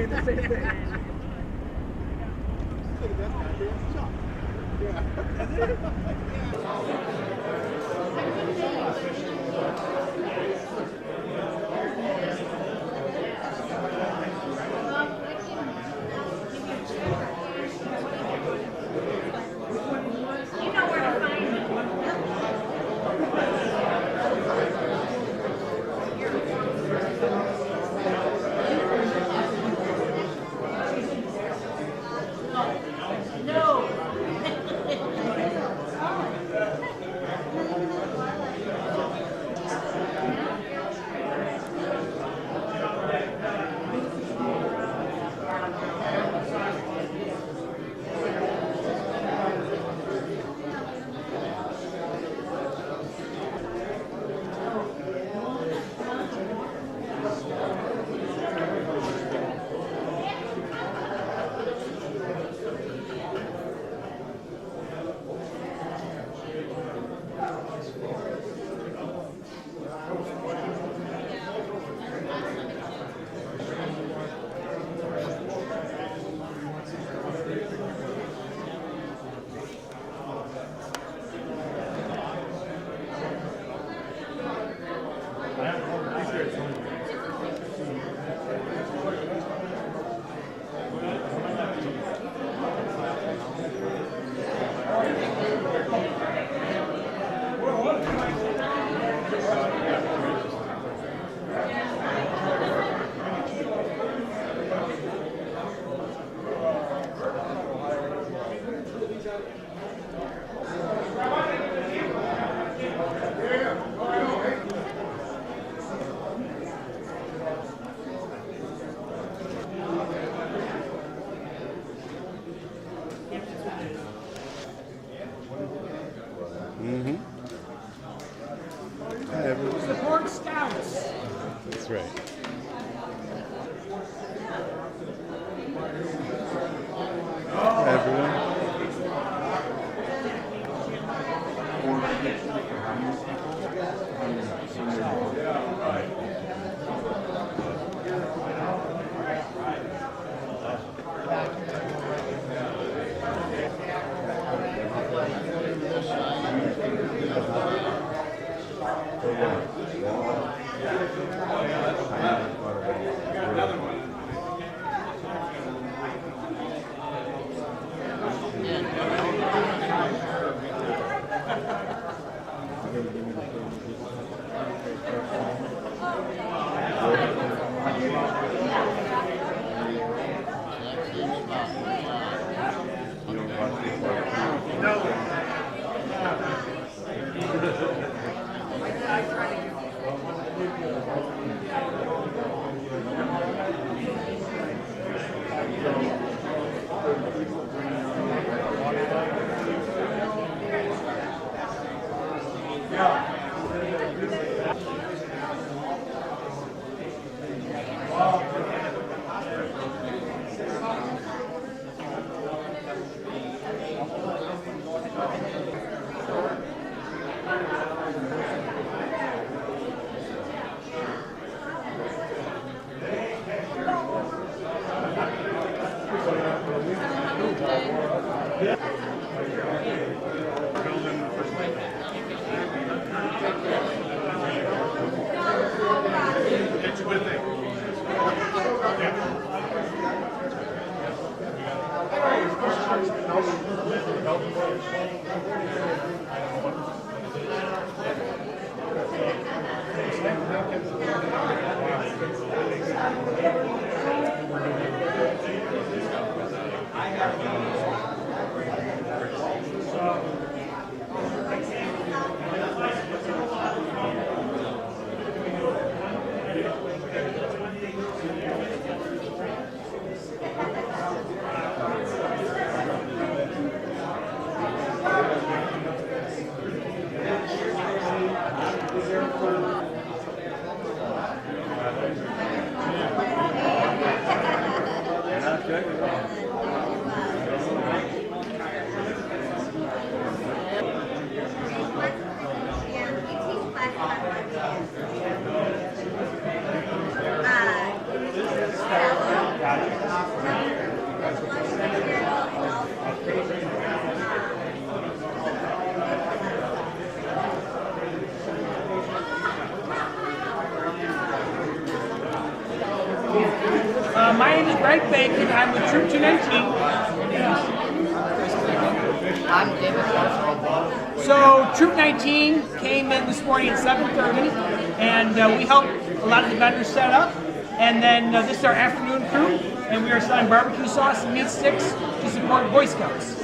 the same thing. Support Scouts. That's right. Hi, everyone. My name is Greg Bacon. I'm with Troop 219. I'm David. So Troop 19 came in this morning at 7:30, and we helped a lot of the vendors set up. And then this is our afternoon crew, and we are selling barbecue sauce and meat sticks to support Boy Scouts.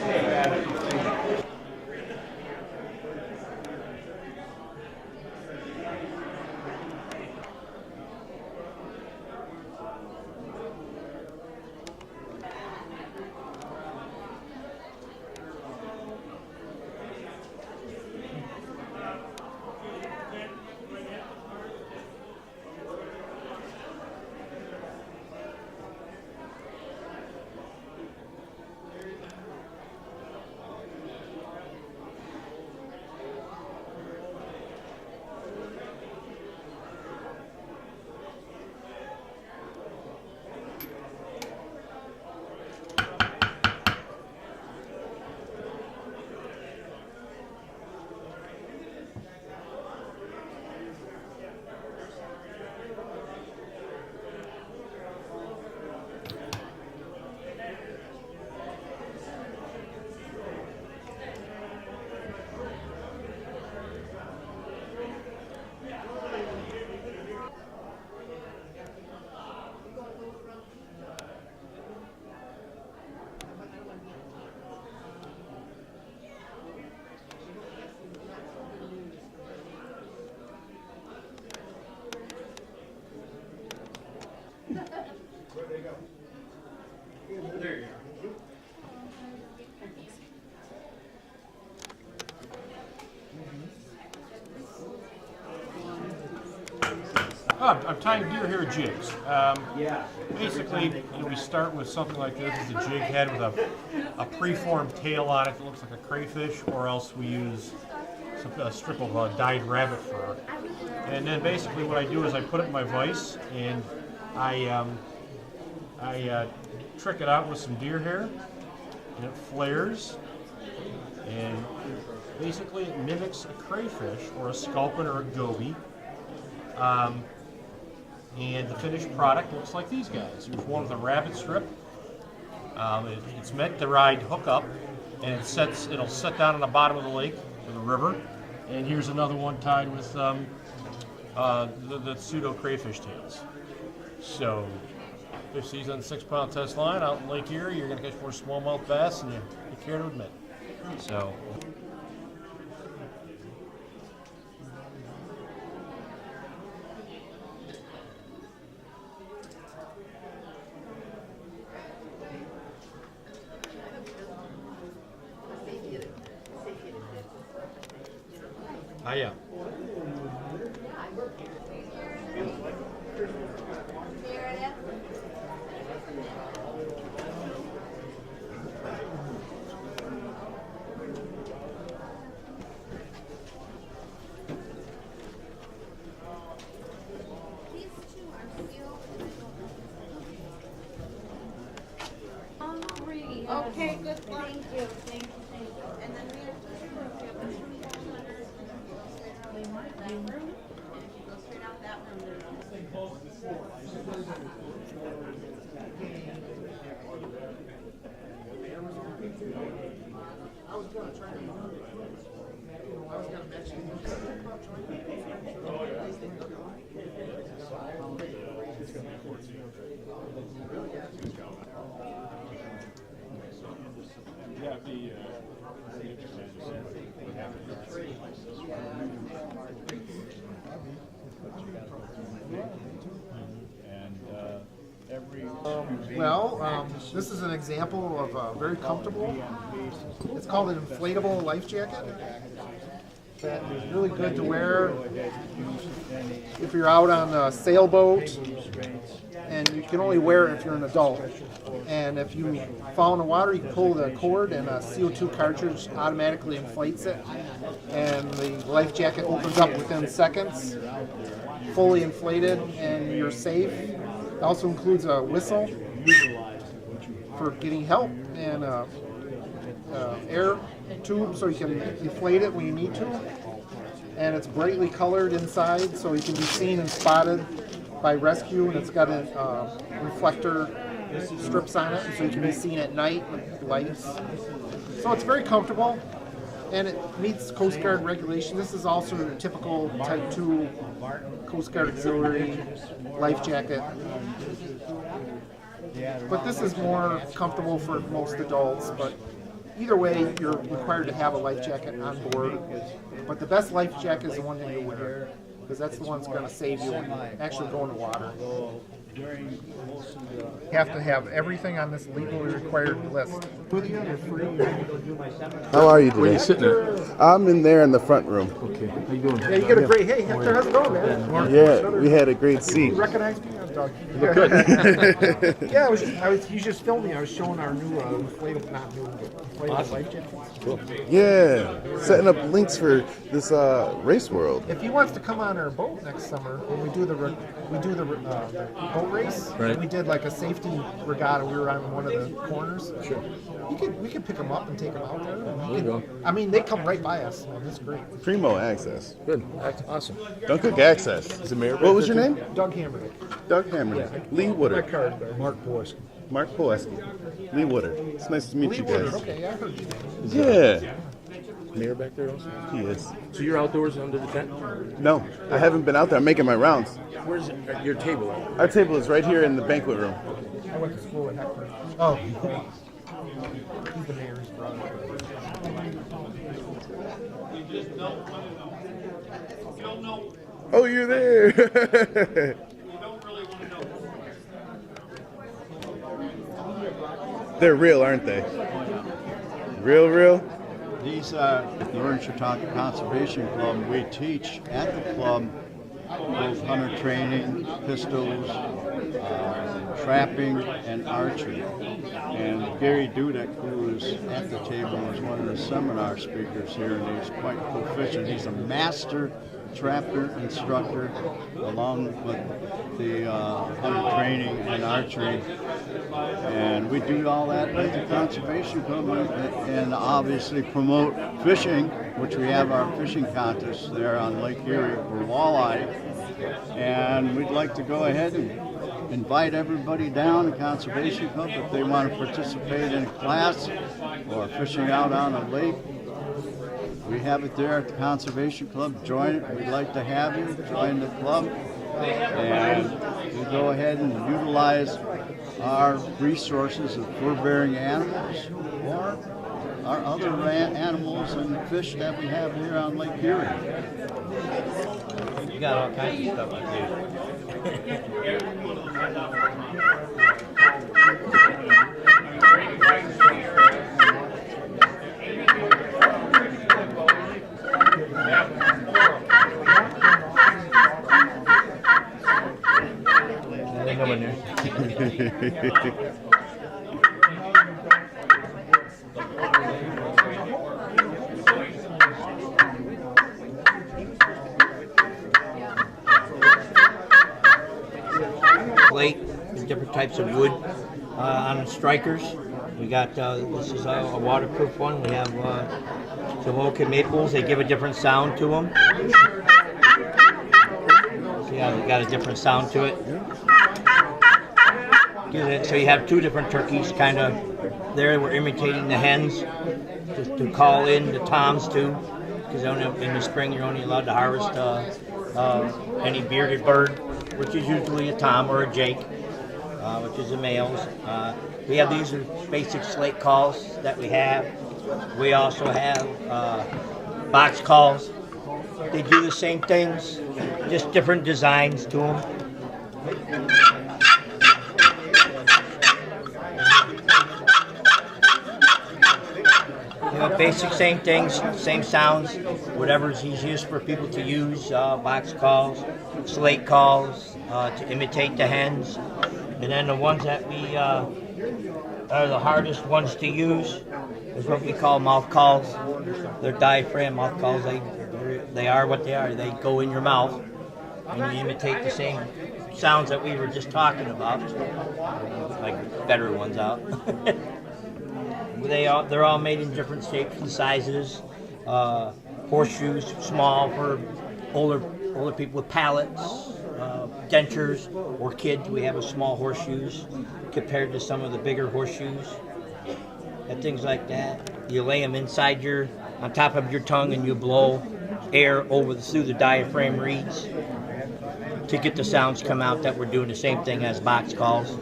I'm tying deer hair jigs. Basically, we start with something like this. It's a jig head with a preformed tail on it that looks like a crayfish, or else we use a strip of dyed rabbit fur. And then basically what I do is I put it in my vise, and I trick it out with some deer hair, and it flares, and basically it mimics a crayfish or a sculpin or a goby. And the finished product looks like these guys. Here's one with a rabbit strip. It's meant to ride hook up, and it'll set down on the bottom of the lake or the river. And here's another one tied with the pseudo crayfish tails. So, fish season 6-pound test line out in Lake Erie. You're going to catch more smallmouth bass than you care to admit. So. Yeah. Okay, good luck. Thank you, thank you, thank you. And then we have to go straight out that This is an example of a very comfortable, it's called an inflatable life jacket. That is really good to wear if you're out on a sailboat, and you can only wear it if you're an adult. And if you fall in the water, you can pull the cord and a CO2 cartridge automatically inflates it, and the life jacket opens up within seconds, fully inflated, and you're safe. It also includes a whistle for getting help, and air tube so you can deflate it when you need to. And it's brightly colored inside so you can be seen and spotted by rescue, and it's got a reflector strips on it so you can be seen at night with lights. So it's very comfortable, and it meets Coast Guard regulation. This is also a typical Type 2 Coast Guard auxiliary life jacket. But this is more comfortable for most adults, but either way, you're required to have a life jacket on board. But the best life jacket is the one that you wear, because that's the one that's going to save you when you actually go in the water. You have to have everything on this legally required list. How are you today? Where are you sitting at? I'm in there in the front room. Okay, how you doing? Yeah, you get a great, hey Hector, how's it going, man? Yeah, we had a great seat. You recognize me? I'm Doug. Yeah, you just filmed me. I was showing our new inflatable life jackets. Yeah, setting up links for this race world. If he wants to come on our boat next summer, when we do the boat race, Right. we did like a safety regatta. We were on one of the corners. Sure. We could pick them up and take them out there. There you go. I mean, they come right by us. Man, that's great. Primo access. Good. That's awesome. Dunkirk access. Is it Mayor? What was your name? Doug Hammernick. Doug Hammernick. Lee My Woodard. card there. Mark Boyce. Mark Poeski. Lee Woodard. It's nice to meet Lee you Woodard. guys. Okay, I heard your name. Yeah, Mayor back there also? he is. So you're outdoors under the tent? No, I haven't been out there. I'm making my rounds. Where's your table? Our table is right here in the banquet room. I went to school with Hector. Oh. He's the mayor's brother. Oh, you're there. They're real, aren't they? Real? These are the Orange Chautauqua Conservation Club. We teach at the club both hunter training, pistols, trapping, and archery. And Gary Dudek, who is at the table, is one of the seminar speakers here, and he's quite proficient. He's a master trapper instructor, along with the hunter training and archery. And we do all that with the Conservation Club, and obviously promote fishing, which we have our fishing contest there on Lake Erie for walleye. And we'd like to go ahead and invite everybody down to Conservation Club if they want to participate in a class or fishing out on a lake. We have it there at the Conservation Club. Join it. We'd like to have you join the club. And we'll go ahead and utilize our resources of fur-bearing animals or our other animals and fish that we have here on Lake Erie. You got all kinds of stuff to Anything over there? Plate, there's different types of wood on the strikers. We got this is a waterproof one. We have some oak and maples. They give a different sound to them. Yeah, they got a different sound to it. So you have two different turkeys, kind of. There, we're imitating the hens to call in the toms too, because in the spring you're only allowed to harvest any bearded bird, which is usually a tom or a jake, which is the males. We have these are basic slate calls that we have. We also have box calls. They do the same things, just different designs to them. Basic same things, same sounds, whatever's easiest for people to use, box calls, slate calls, to imitate the hens. And then the ones that we are the hardest ones to use is what we call mouth calls. They're diaphragm mouth calls. They are what they are. They go in your mouth and you imitate the sounds that we were just talking about, like better ones out. They're all made in different shapes and sizes. Horseshoes, small for older people with palates, dentures, or kids. We have a small horseshoes compared to some of the bigger horseshoes and things like that. You lay them on top of your tongue, and you blow air through the diaphragm reeds to get the sounds come out. That we're doing the same thing as box calls.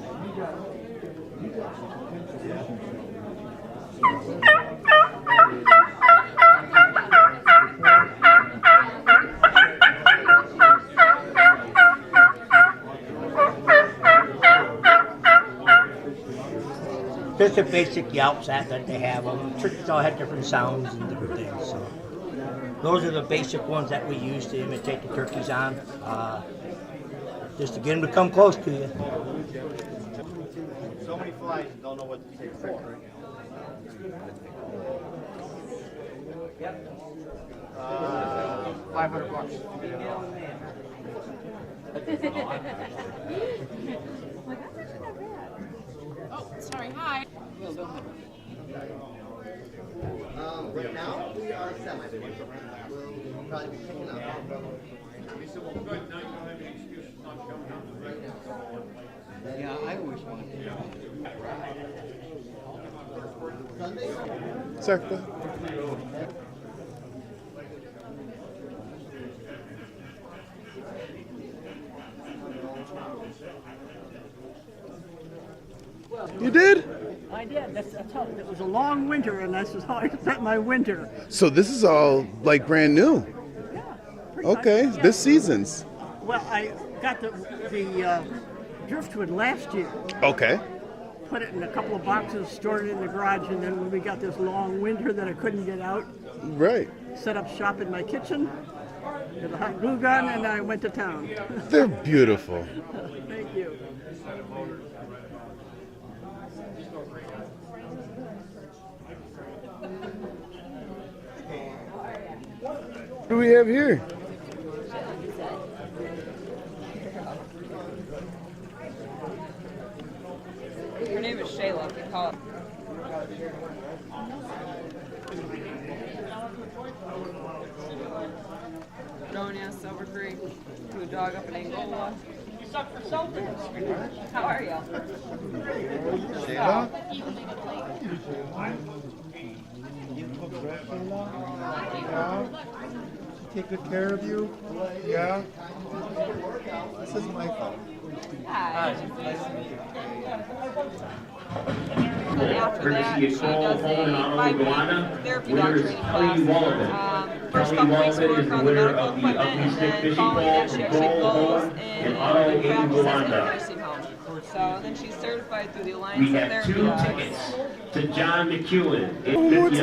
Just the basic yelps that they have. Turkeys all have different sounds and different things. So those are the basic ones that we use to imitate the turkeys on, just to get them to come close to you. So many flies and don't know what to take for. $500. Oh, sorry. Hi. Right now, we are semi-busy. We'll probably be picking up. Yeah, I always want to. Sunday? Sorry. Go ahead. You did? I did. That's how it was a long winter, and that's how I spent my winter. So this is all like brand new. Yeah. Pretty Okay, much, yeah. this season's. Well, I got the driftwood last year. Okay. Put it in a couple of boxes, stored it in the garage, and then when we got this long winter that I couldn't get out, Right. set up shop in my kitchen with a hot glue gun, and I went to town. They're beautiful. Thank you. What do we have here? Her name is Shayla. We call it. Donia, Silver Creek, to a dog up in Angola. You suck for something. How are you? Shayla? Take good care of you. Yeah. This is my phone. Hi. After that, she does a 5-week therapy dog training class. First couple weeks we work on the medical equipment, and then following that she actually goes and practices in a nursing home. So then she's certified through the Alliance of Therapy Dogs. To John McEwen, a $50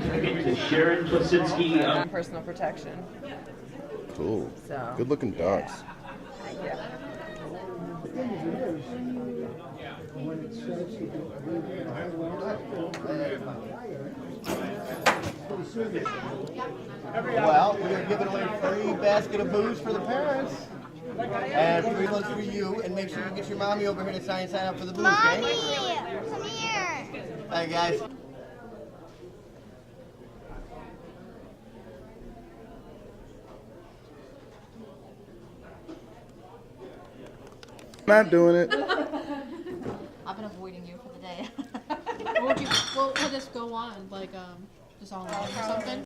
certificate to Sharon Plasinski. Personal protection. Cool. So. Good looking dogs. Yeah. Well, we're giving away a free basket of booze for the parents. And free lunch for you. And make sure you get your mommy over here to sign up for the booze, okay? Mommy, come here. Hi, guys. Not doing it. I've been avoiding you for the day. What would you? What would this go on? Like, just online or something?